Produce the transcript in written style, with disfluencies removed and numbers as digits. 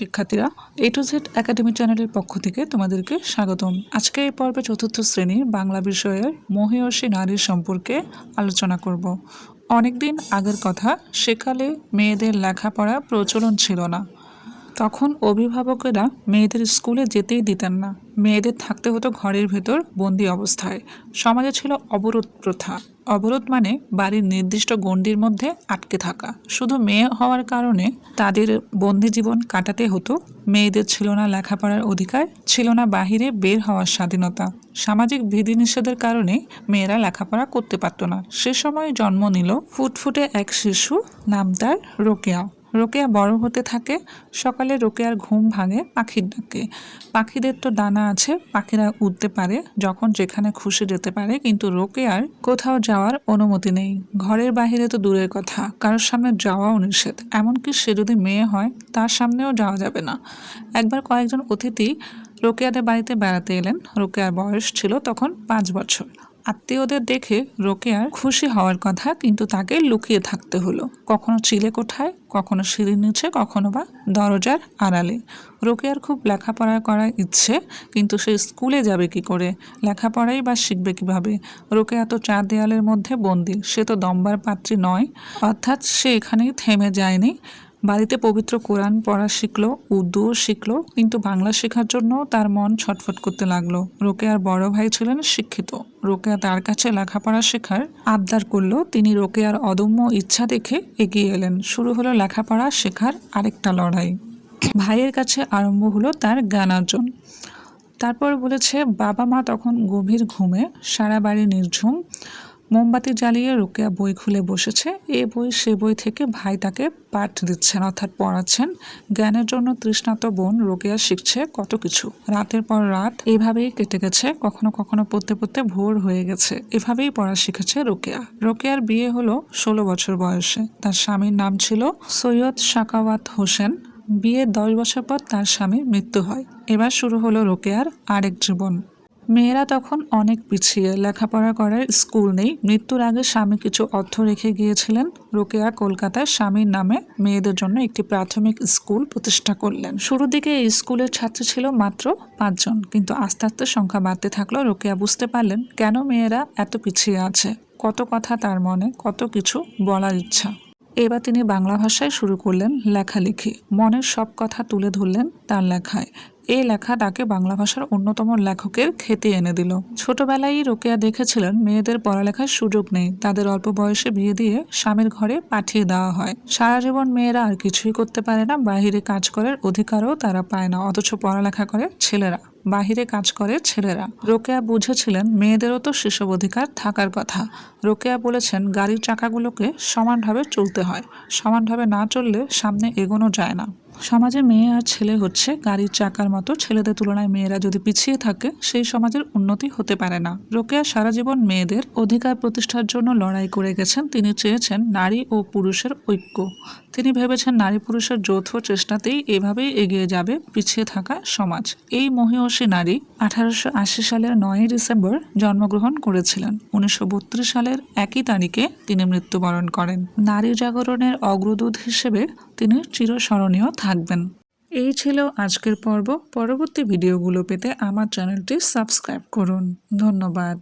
শিক্ষার্থীরা, এ to Z academy চ্যানেলের পক্ষ থেকে তোমাদেরকে স্বাগতম। আজকে এই পর্বে চতুর্থ শ্রেণীর বাংলা বিষয়ের মহিয়সী নারীর সম্পর্কে আলোচনা করব। অনেকদিন আগের কথা, সেকালে মেয়েদের লেখাপড়া প্রচলন ছিল না। তখন অভিভাবকেরা মেয়েদের স্কুলে যেতেই দিতেন না। মেয়েদের থাকতে হতো ঘরের ভেতর বন্দি অবস্থায়। সমাজে ছিল অবরোধ প্রথা। অবরোধ মানে বাড়ির নির্দিষ্ট গণ্ডির মধ্যে আটকে থাকা। শুধু মেয়ে হওয়ার কারণে তাদের বন্দি জীবন কাটাতে হতো। মেয়েদের ছিল না লেখাপড়ার অধিকার, ছিল না বাহিরে বের হওয়ার স্বাধীনতা। সামাজিক বিধিনিষেধের কারণে মেয়েরা লেখাপড়া করতে পারত না। সে সময় জন্ম নিল ফুটফুটে এক শিশু, নাম তার রোকেয়া। রোকেয়া বড় হতে থাকে। সকালে রোকেয়ার ঘুম ভাঙে পাখির ডাকে। পাখিদের তো ডানা আছে, পাখিরা উড়তে পারে, যখন যেখানে খুশি যেতে পারে, কিন্তু রোকেয়ার কোথাও যাওয়ার অনুমতি নেই। ঘরের বাইরে তো দূরের কথা, কারোর সামনে যাওয়াও নিষেধ। এমনকি সে যদি মেয়ে হয়, তার সামনেও যাওয়া যাবে না। একবার কয়েকজন অতিথি রোকেয়াদের বাড়িতে বেড়াতে এলেন। রোকেয়ার বয়স ছিল তখন 5 বছর। আত্মীয়দের দেখে রোকেয়ার খুশি হওয়ার কথা, কিন্তু তাকে লুকিয়ে থাকতে হলো। কখনো চিলে কোঠায়, কখনো সিঁড়ির নিচে, কখনো বা দরজার আড়ালে। রোকেয়ার খুব লেখাপড়া করার ইচ্ছে, কিন্তু সে স্কুলে যাবে কি করে? লেখাপড়াই বা শিখবে কিভাবে? রোকেয়া তো 4 দেয়ালের মধ্যে বন্দি। সে তো দম্বার পাত্রী নয়। অর্থাৎ সে এখানেই থেমে যায়নি। বাড়িতে পবিত্র কোরআন পড়া শিখলো, উর্দুও শিখলো, কিন্তু বাংলা শেখার জন্য তার মন ছটফট করতে লাগলো। রোকেয়ার বড় ভাই ছিলেন শিক্ষিত। রোকেয়া তার কাছে লেখাপড়া শেখার আবদার করলো। তিনি রোকেয়ার অদম্য ইচ্ছা দেখে এগিয়ে এলেন। শুরু হলো লেখাপড়া শেখার আরেকটা লড়াই। ভাইয়ের কাছে আরম্ভ হলো তার জ্ঞানার্জন। তারপর বলেছে, বাবা মা তখন গভীর ঘুমে, সারা বাড়ি নির্ঝুম। মোমবাতি জ্বালিয়ে রোকেয়া বই খুলে বসেছে। এ বই সে বই থেকে ভাই তাকে পাঠ দিচ্ছেন, অর্থাৎ পড়াচ্ছেন। জ্ঞানের জন্য তৃষ্ণাত বোন রোকেয়া শিখছে কত কিছু। রাতের পর রাত এভাবেই কেটে গেছে। কখনো কখনো পড়তে পড়তে ভোর হয়ে গেছে। এভাবেই পড়া শিখেছে রোকেয়া। রোকেয়ার বিয়ে হলো 16 বছর বয়সে। তার স্বামীর নাম ছিল সৈয়দ সাকাওয়াত হোসেন। বিয়ের 10 বছর পর তার স্বামীর মৃত্যু হয়। এবার শুরু হলো রোকেয়ার আরেক জীবন। মেয়েরা তখন অনেক পিছিয়ে, লেখাপড়া করার স্কুল নেই। মৃত্যুর আগে স্বামী কিছু অর্থ রেখে গিয়েছিলেন। রোকেয়া কলকাতায় স্বামীর নামে মেয়েদের জন্য একটি প্রাথমিক স্কুল প্রতিষ্ঠা করলেন। শুরুর দিকে এই স্কুলের ছাত্র ছিল মাত্র 5 জন, কিন্তু আস্তে আস্তে সংখ্যা বাড়তে থাকলো। রোকেয়া বুঝতে পারলেন কেন মেয়েরা এত পিছিয়ে আছে। কত কথা তার মনে, কত কিছু বলার ইচ্ছা। এবার তিনি বাংলা ভাষায় শুরু করলেন লেখালেখি। মনের সব কথা তুলে ধরলেন তার লেখায়। এই লেখা তাকে বাংলা ভাষার অন্যতম লেখকের খ্যাতি এনে দিল। ছোটবেলায় রোকেয়া দেখেছিলেন মেয়েদের পড়ালেখার সুযোগ নেই। তাদের অল্প বয়সে বিয়ে দিয়ে স্বামীর ঘরে পাঠিয়ে দেওয়া হয়। সারা জীবন মেয়েরা আর কিছুই করতে পারে না, বাহিরে কাজ করার অধিকারও তারা পায় না। অথচ পড়ালেখা করে ছেলেরা, বাহিরে কাজ করে ছেলেরা। রোকেয়া বুঝেছিলেন মেয়েদেরও তো সেসব অধিকার থাকার কথা। রোকেয়া বলেছেন, গাড়ির চাকাগুলোকে সমানভাবে চলতে হয়। সমানভাবে না চললে সামনে এগোনো যায় না। সমাজে মেয়ে আর ছেলে হচ্ছে গাড়ির চাকার মতো। ছেলেদের তুলনায় মেয়েরা যদি পিছিয়ে থাকে, সেই সমাজের উন্নতি হতে পারে না। রোকেয়া সারা জীবন মেয়েদের অধিকার প্রতিষ্ঠার জন্য লড়াই করে গেছেন। তিনি চেয়েছেন নারী ও পুরুষের ঐক্য। তিনি ভেবেছেন নারী পুরুষের যৌথ চেষ্টাতেই এভাবেই এগিয়ে যাবে পিছিয়ে থাকা সমাজ। এই মহিয়সী নারী 1880 সালের 9 ডিসেম্বর জন্মগ্রহণ করেছিলেন। 1932 সালের একই তারিখে তিনি মৃত্যুবরণ করেন। নারী জাগরণের অগ্রদূত হিসেবে তিনি চিরস্মরণীয় থাকবেন। এই ছিল আজকের পর্ব। পরবর্তী ভিডিওগুলো পেতে আমার চ্যানেলটি সাবস্ক্রাইব করুন। ধন্যবাদ।